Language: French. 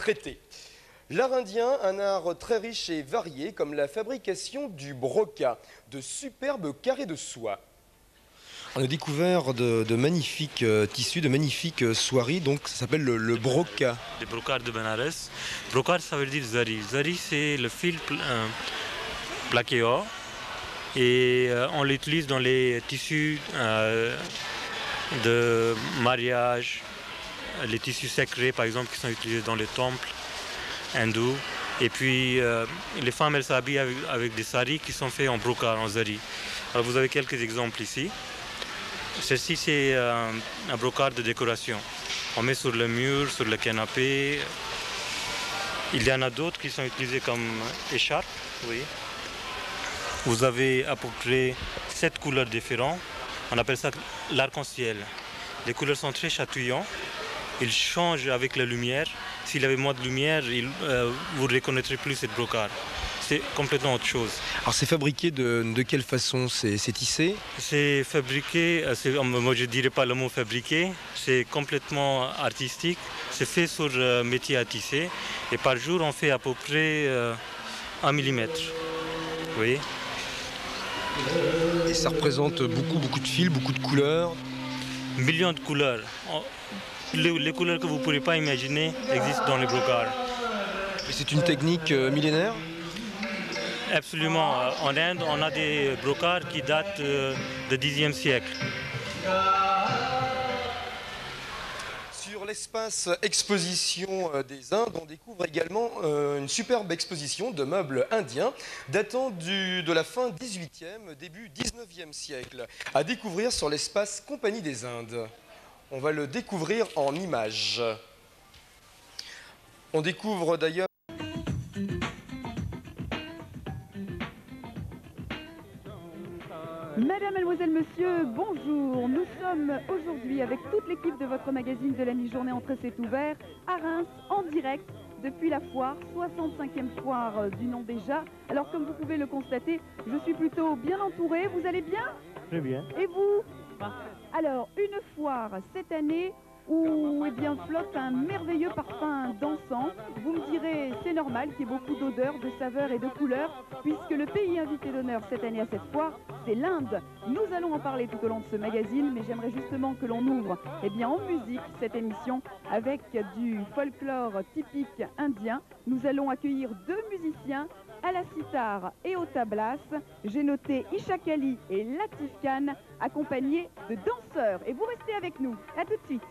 traiter. L'art indien, un art très riche et varié, comme la fabrication du broca, de superbes carrés de soie. On a découvert de magnifiques tissus, de magnifiques soieries, donc ça s'appelle le broca. Des brocards de Benares. Brocart, ça veut dire zari. Zari, c'est le fil plaqué or. Et on l'utilise dans les tissus de mariage, les tissus sacrés, par exemple, qui sont utilisés dans les temples hindous. Et puis, les femmes, elles s'habillent avec des saris qui sont faits en brocart, en zari. Alors, vous avez quelques exemples ici. Ceci, c'est un brocart de décoration. On met sur le mur, sur le canapé. Il y en a d'autres qui sont utilisés comme écharpe. Oui. Vous avez à peu près 7 couleurs différentes. On appelle ça l'arc-en-ciel. Les couleurs sont très chatouillantes. Ils changent avec la lumière. S'il y avait moins de lumière, vous ne reconnaîtrez plus cette brocart. C'est complètement autre chose. Alors c'est fabriqué de quelle façon? C'est tissé? C'est fabriqué, moi je ne dirais pas le mot fabriqué, c'est complètement artistique. C'est fait sur métier à tisser et par jour on fait à peu près 1 millimètre. Oui. Et ça représente beaucoup de fils, beaucoup de couleurs. Millions de couleurs. Les couleurs que vous ne pourrez pas imaginer existent dans les brocarts. Et c'est une technique millénaire? Absolument. En Inde, on a des brocarts qui datent du Xe siècle. Sur l'espace exposition des Indes, on découvre également une superbe exposition de meubles indiens datant de la fin 18e, début 19e siècle, à découvrir sur l'espace Compagnie des Indes. On va le découvrir en images. On découvre d'ailleurs... Madame, mademoiselle, monsieur, bonjour. Nous sommes aujourd'hui avec toute l'équipe de votre magazine de la mi-journée Entrée c'est ouvert à Reims en direct depuis la foire, 65e foire du nom déjà. Alors comme vous pouvez le constater, je suis plutôt bien entourée. Vous allez bien? Très bien. Et vous? Alors une foire cette année où flotte un merveilleux parfum d'encens. Vous me direz, c'est normal qu'il y ait beaucoup d'odeurs, de saveurs et de couleurs, puisque le pays invité d'honneur cette année à cette foire, c'est l'Inde. Nous allons en parler tout au long de ce magazine, mais j'aimerais justement que l'on ouvre en musique cette émission avec du folklore typique indien. Nous allons accueillir 2 musiciens à la sitar et au tablas. J'ai noté Ishaq Ali et Latif Khan, accompagnés de danseurs. Et vous restez avec nous. À tout de suite.